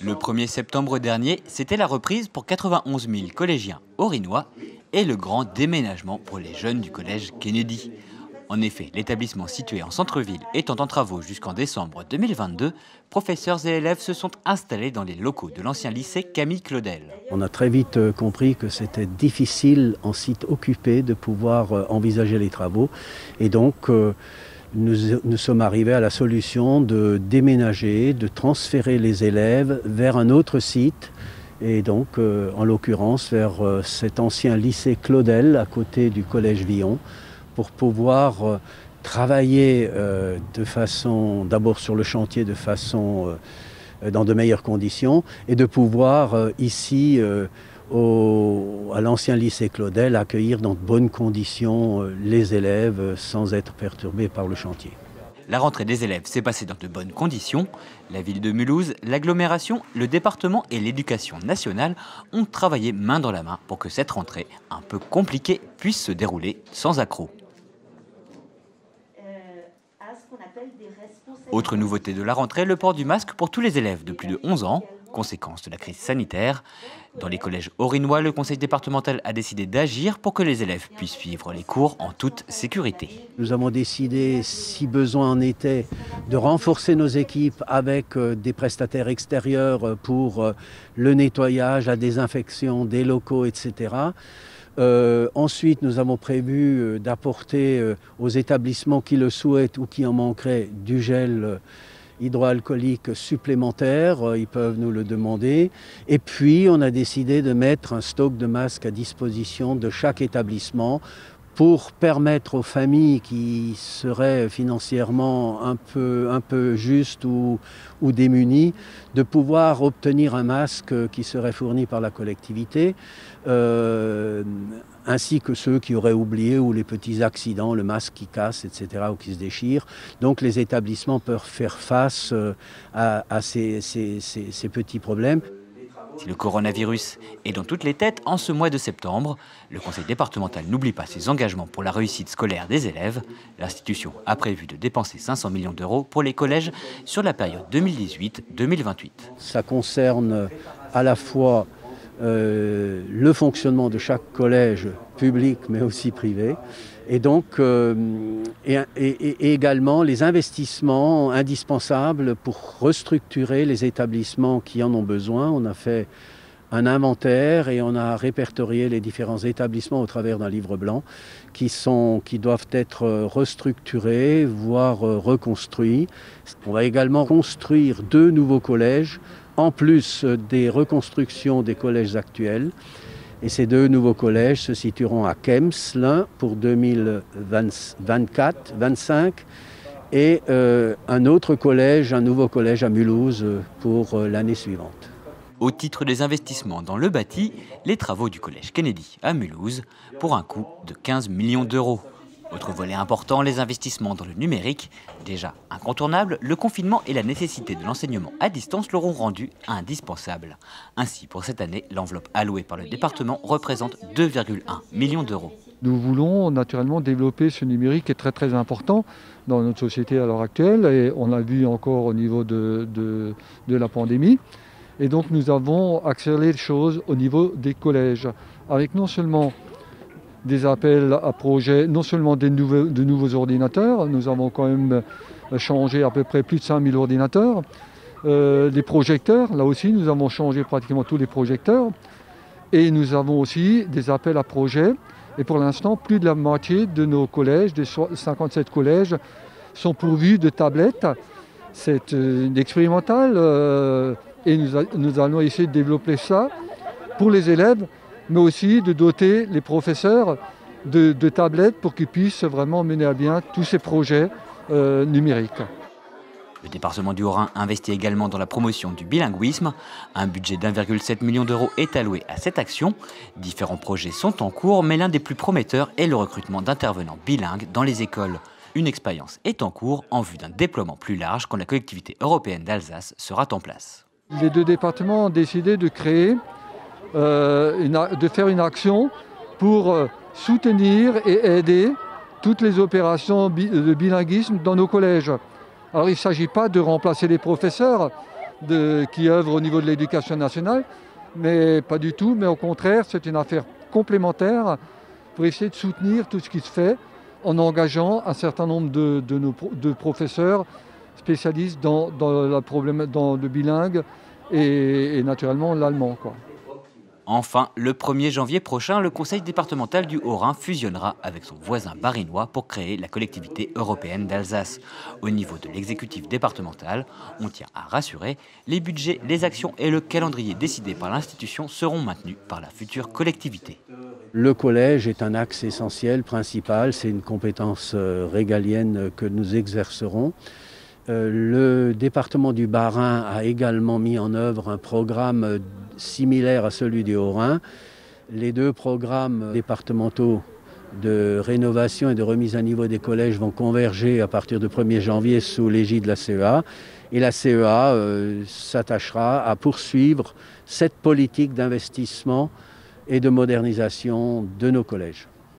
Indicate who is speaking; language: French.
Speaker 1: Le 1er septembre dernier, c'était la reprise pour 91 000 collégiens orinois et le grand déménagement pour les jeunes du collège Kennedy. En effet, l'établissement situé en centre-ville étant en travaux jusqu'en décembre 2022, professeurs et élèves se sont installés dans les locaux de l'ancien lycée Camille Claudel.
Speaker 2: On a très vite compris que c'était difficile en site occupé de pouvoir envisager les travaux et donc nous sommes arrivés à la solution de déménager, de transférer les élèves vers un autre site et donc en l'occurrence vers cet ancien lycée Claudel à côté du collège Villon pour pouvoir travailler de façon, d'abord sur le chantier de façon dans de meilleures conditions et de pouvoir ici à l'ancien lycée Claudel accueillir dans de bonnes conditions les élèves sans être perturbés par le chantier.
Speaker 1: La rentrée des élèves s'est passée dans de bonnes conditions. La ville de Mulhouse, l'agglomération, le département et l'éducation nationale ont travaillé main dans la main pour que cette rentrée, un peu compliquée, puisse se dérouler sans accroc. Autre nouveauté de la rentrée, le port du masque pour tous les élèves de plus de 11 ans, conséquence de la crise sanitaire. Dans les collèges orinois, le conseil départemental a décidé d'agir pour que les élèves puissent suivre les cours en toute sécurité.
Speaker 2: Nous avons décidé, si besoin en était, de renforcer nos équipes avec des prestataires extérieurs pour le nettoyage, la désinfection des locaux, etc. Ensuite, nous avons prévu d'apporter aux établissements qui le souhaitent ou qui en manqueraient du gel hydroalcoolique supplémentaire, ils peuvent nous le demander. Et puis, on a décidé de mettre un stock de masques à disposition de chaque établissement pour permettre aux familles qui seraient financièrement un peu justes ou démunies de pouvoir obtenir un masque qui serait fourni par la collectivité, ainsi que ceux qui auraient oublié ou les petits accidents, le masque qui casse, etc., ou qui se déchire. Donc les établissements peuvent faire face à ces petits problèmes.
Speaker 1: Si le coronavirus est dans toutes les têtes en ce mois de septembre, le conseil départemental n'oublie pas ses engagements pour la réussite scolaire des élèves. L'institution a prévu de dépenser 500 millions d'euros pour les collèges sur la période 2018-2028. Ça
Speaker 2: concerne à la fois le fonctionnement de chaque collège public mais aussi privé et donc et également les investissements indispensables pour restructurer les établissements qui en ont besoin. On a fait un inventaire et on a répertorié les différents établissements au travers d'un livre blanc qui doivent être restructurés, voire reconstruits. On va également construire 2 nouveaux collèges en plus des reconstructions des collèges actuels. Et ces 2 nouveaux collèges se situeront à Kems, l'un pour 2024-25 et un nouveau collège à Mulhouse pour l'année suivante.
Speaker 1: Au titre des investissements dans le bâti, les travaux du collège Kennedy à Mulhouse pour un coût de 15 millions d'euros. Autre volet important, les investissements dans le numérique. Déjà incontournable, le confinement et la nécessité de l'enseignement à distance l'auront rendu indispensable. Ainsi, pour cette année, l'enveloppe allouée par le département représente 2,1 millions d'euros.
Speaker 3: Nous voulons naturellement développer ce numérique qui est très très important dans notre société à l'heure actuelle et on l'a vu encore au niveau de la pandémie. Et donc nous avons accéléré les choses au niveau des collèges avec non seulement des appels à projets, non seulement de nouveaux ordinateurs, nous avons quand même changé à peu près plus de 5000 ordinateurs, des projecteurs, là aussi nous avons changé pratiquement tous les projecteurs, et nous avons aussi des appels à projets, et pour l'instant plus de la moitié de nos collèges, des 57 collèges, sont pourvus de tablettes. C'est expérimental, et nous allons essayer de développer ça pour les élèves, mais aussi de doter les professeurs de tablettes pour qu'ils puissent vraiment mener à bien tous ces projets numériques.
Speaker 1: Le département du Haut-Rhin investit également dans la promotion du bilinguisme. Un budget d'1,7 million d'euros est alloué à cette action. Différents projets sont en cours, mais l'un des plus prometteurs est le recrutement d'intervenants bilingues dans les écoles. Une expérience est en cours en vue d'un déploiement plus large quand la collectivité européenne d'Alsace sera en place.
Speaker 3: Les 2 départements ont décidé de créer de faire une action pour soutenir et aider toutes les opérations de bilinguisme dans nos collèges. Alors il ne s'agit pas de remplacer les professeurs, qui œuvrent au niveau de l'éducation nationale, mais pas du tout. Mais au contraire, c'est une affaire complémentaire pour essayer de soutenir tout ce qui se fait en engageant un certain nombre de professeurs spécialistes dans le bilingue et naturellement l'allemand, quoi.
Speaker 1: Enfin, le 1er janvier prochain, le conseil départemental du Haut-Rhin fusionnera avec son voisin barinois pour créer la collectivité européenne d'Alsace. Au niveau de l'exécutif départemental, on tient à rassurer, les budgets, les actions et le calendrier décidés par l'institution seront maintenus par la future collectivité.
Speaker 2: Le collège est un axe essentiel, principal, c'est une compétence régalienne que nous exercerons. Le département du Bas-Rhin a également mis en œuvre un programme similaire à celui du Haut-Rhin. Les deux programmes départementaux de rénovation et de remise à niveau des collèges vont converger à partir du 1er janvier sous l'égide de la CEA. Et la CEA s'attachera à poursuivre cette politique d'investissement et de modernisation de nos collèges.